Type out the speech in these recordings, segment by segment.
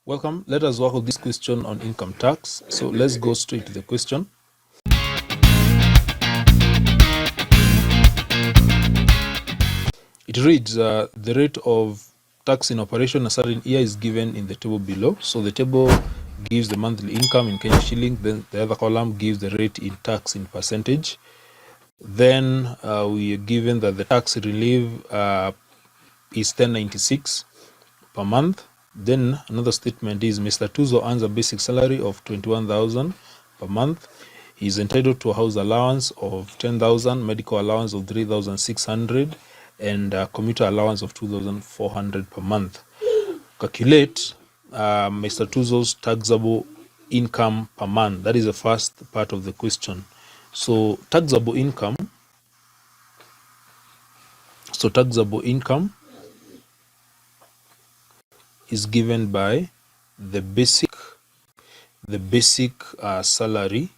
Welcome. Let us work with this question on income tax. So let's go straight to the question. It reads, the rate of tax in operation a certain year is given in the table below. So the table gives the monthly income in Kenya shilling, then the other column gives the rate in tax in percentage. Then we are given that the tax relief is 1096 per month. Then another statement is Mr. Tuzo earns a basic salary of 21,000 per month. He is entitled to a house allowance of 10,000, medical allowance of 3,600, and a commuter allowance of 2,400 per month. Calculate Mr. Tuzo's taxable income per month. That is the first part of the question. So taxable income. Is given by the basic salary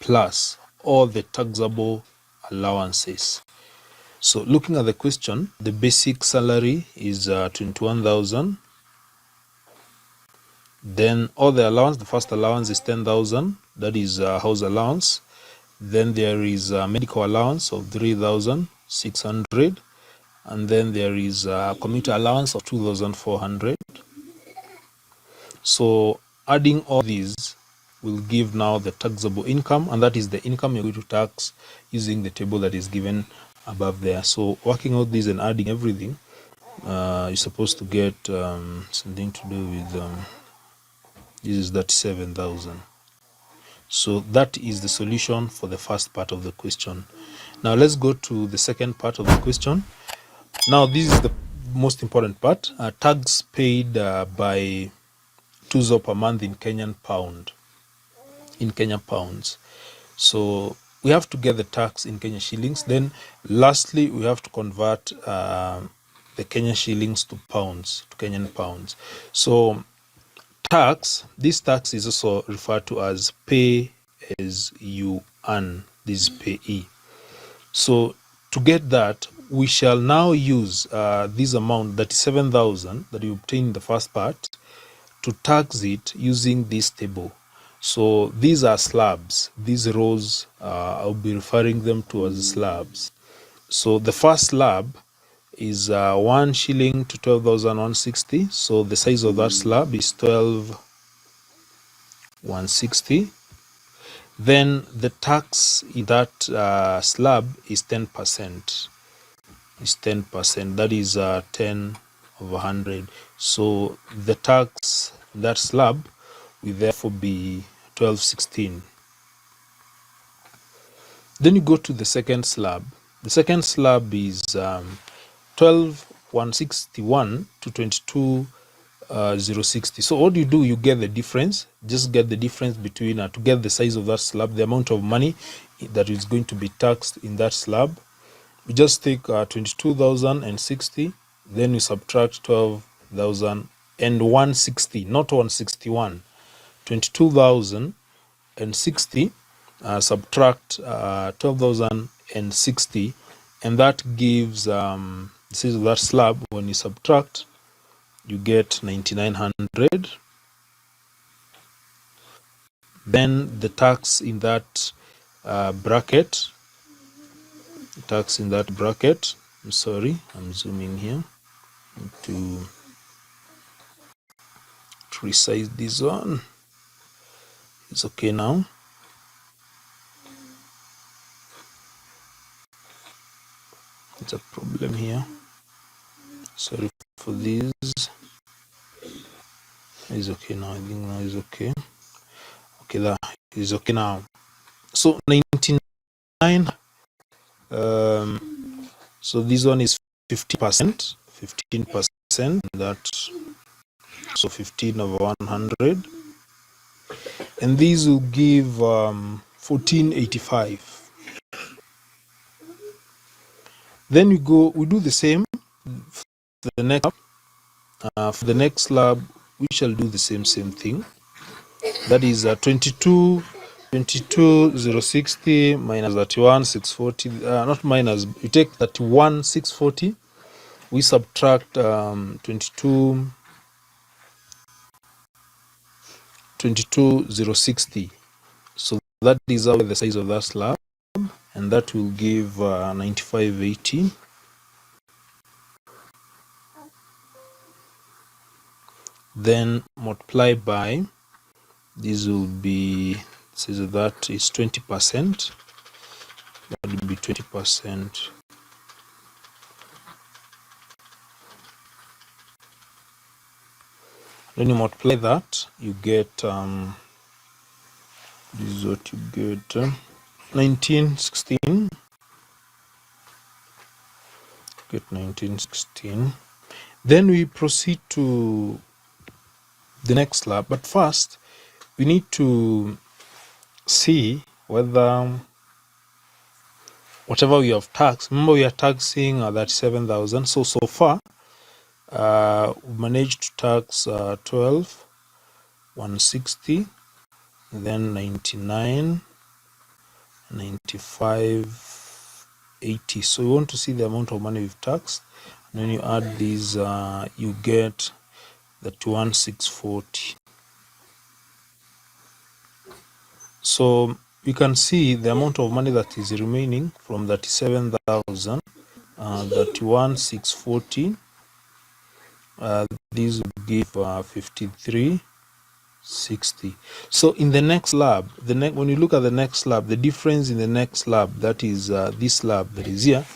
plus all the taxable allowances. So looking at the question, the basic salary is 21,000. Then all the allowance, the first allowance is 10,000. That is house allowance. Then there is a medical allowance of 3,600. And then there is a commuter allowance of 2,400. So adding all these will give now the taxable income, and that is the income you're going to tax using the table that is given above there. So working out these and adding everything, you're supposed to get something to do with this is 37,000. So that is the solution for the first part of the question. Now let's go to the second part of the question. Now this is the most important part. Tax paid by Tuzo per month in Kenyan pounds. So we have to get the tax in Kenyan shillings. Then lastly, we have to convert the Kenyan shillings to pounds, to Kenyan pounds. So this tax is also referred to as pay as you earn. This is payee. So to get that, we shall now use this amount, that is 7,000 that we obtained in the first part, to tax it using this table. So these are slabs. These rows, I'll be referring them to as slabs. So the first slab is 1 shilling to 12,160. So the size of that slab is 12,160. Then the tax in that slab is 10%. That is 10 over 100. So the tax in that slab will therefore be 1216. Then you go to the second slab. The second slab is 12,161 to 22,060. So what you do, you get the difference. Just get the difference between to get the size of that slab, the amount of money that is going to be taxed in that slab. We just take 22,060, then we subtract 12,160, not 161. 22,060 subtract 12,060, and that gives the size of that slab. When you subtract, you get 9,900. Then the tax in that bracket. I'm sorry, I'm zooming here to resize this one. It's okay now. It's a problem here. Sorry for this. It's okay now. I think now is okay. Okay, that is okay now. So 99. So this one is 15%. That, so 15 over 100, and these will give 1485. Then we do the same for the next for the next slab. We shall do the same thing. That is 22,060 minus 31,640. Not minus. We take 31,640. We subtract 22,060 22,060. So that is out the size of that slab, and that will give 9580. Then multiply by, this will be, says that is 20%. That will be 20%. Then you multiply that, you get this is what you get, 1916. Get 1916. Then we proceed to the next slab, but first we need to see whether whatever we have taxed, remember we are taxing 37,000. So far we managed to tax 12, 160, then 99, 95, 80. So we want to see the amount of money we've taxed, and when you add these you get the 21640. So you can see the amount of money that is remaining from 37,000, 31,640. This will give 53,60. So in the next slab, when you look at the next slab, the difference in the next slab, that is this slab that is here,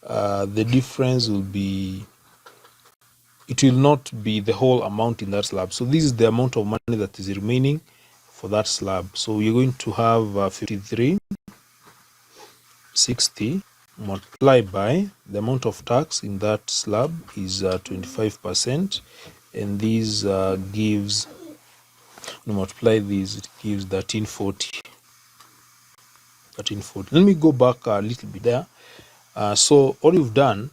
the difference will be, it will not be the whole amount in that slab. So this is the amount of money that is remaining for that slab. So you're going to have 53,60 multiplied by the amount of tax in that slab is 25%, and this gives, when you multiply this, it gives 1340. Let me go back a little bit there. So all you've done,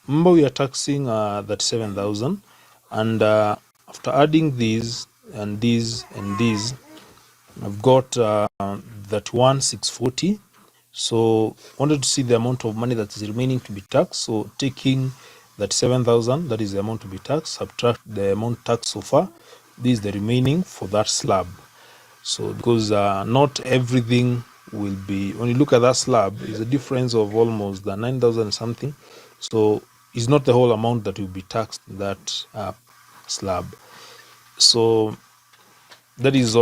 remember we are taxing 37,000, and after adding these and these and these, I've got that 1,640. So wanted to see the amount of money that is remaining to be taxed. So taking that 7,000, that is the amount to be taxed, subtract the amount taxed so far, this is the remaining for that slab. So because not everything will be, when you look at that slab, is a difference of almost 9,000 something. So it's not the whole amount that will be taxed in that slab. So that is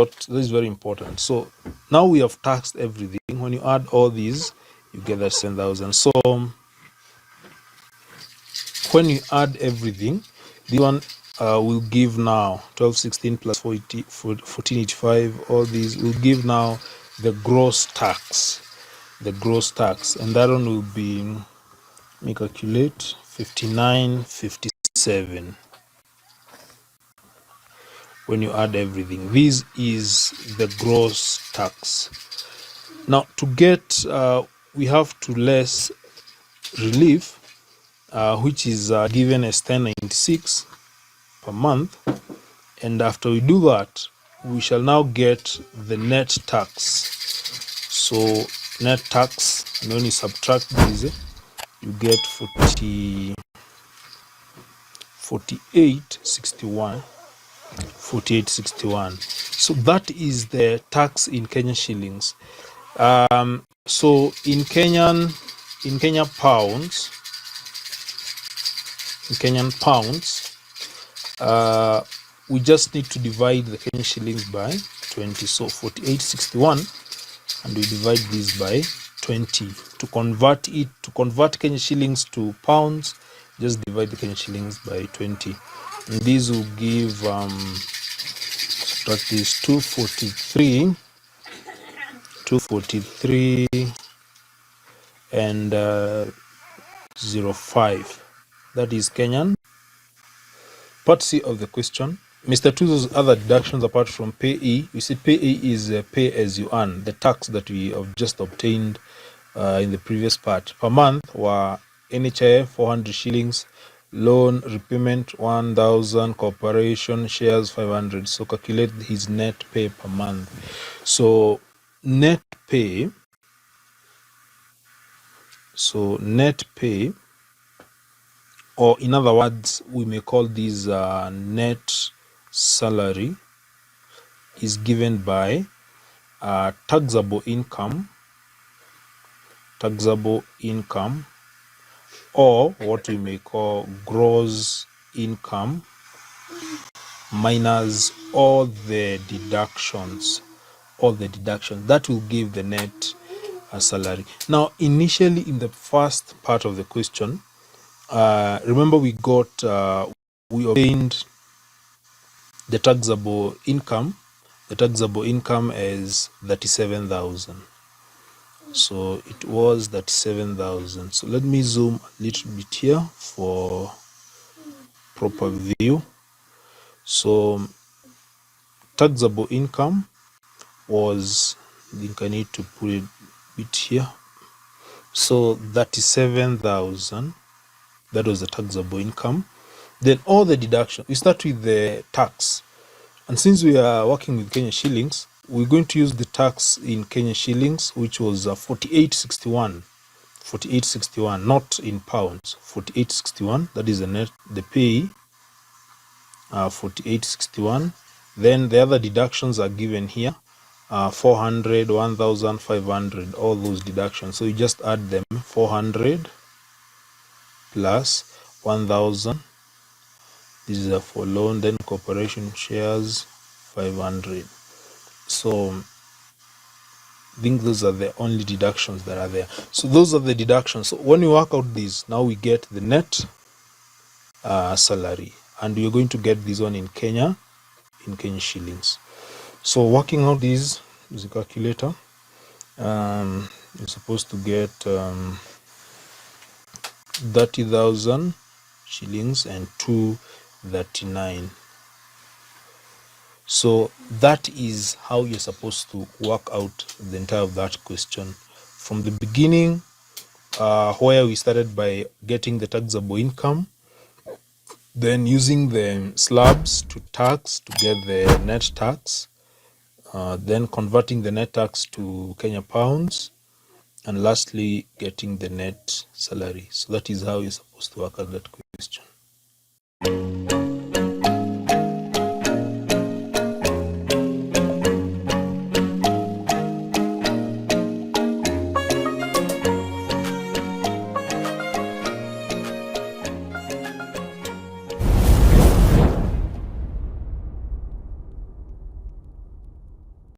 very important. So now we have taxed everything. When you add all these, you get that 7,000. So when you add everything, the one will give now 1216 plus 1485. All these will give now the gross tax. And that one will be, let me calculate, 5957. When you add everything, this is the gross tax. Now to get, we have to less relief, which is given as 1096 per month, and after we do that, we shall now get the net tax. So net tax, and when you subtract this, you get 4861. So that is the tax in Kenyan shillings. So in Kenyan pounds, we just need to divide the Kenyan shillings by 20. So 4861, and we divide this by 20 to convert Kenyan shillings to pounds. Just divide the Kenyan shillings by 20, and this will give subtract this 243 and 05. That is Kenyan. Part C of the question, Mr. Tuzo's other deductions apart from payee. We see payee is pay as you earn, the tax that we have just obtained in the previous part. Per month were NHIF 400 shillings, loan repayment 1,000, corporation shares 500. So calculate his net pay per month. So net pay, or in other words, we may call this net salary. is given by taxable income, or what we may call gross income, minus all the deductions. That will give the net salary. Now, initially in the first part of the question, remember we obtained the taxable income. The taxable income is 37,000. So it was 37,000. So let me zoom a little bit here for proper view. So taxable income was, I think I need to put it a bit here. So 37,000, that was the taxable income. Then all the deduction, we start with the tax. And since we are working with Kenya shillings, we're going to use the tax in Kenya shillings, which was 4861. 4861, not in pounds. 4861, that is the pay. 4861. Then the other deductions are given here. 400, 1,500, all those deductions. So you just add them. 400 plus 1,000. This is for loan. Then corporation shares 500. So I think those are the only deductions that are there. So those are the deductions. So when we work out these, now we get the net salary, and we're going to get this one in Kenya shillings. So working out these is a calculator. You're supposed to get 30,000 shillings and 239. So that is how you're supposed to work out the entire of that question. From the beginning, where we started by getting the taxable income, then using the slabs to tax to get the net tax, then converting the net tax to Kenya pounds, and lastly getting the net salary. So that is how you're supposed to work out that question.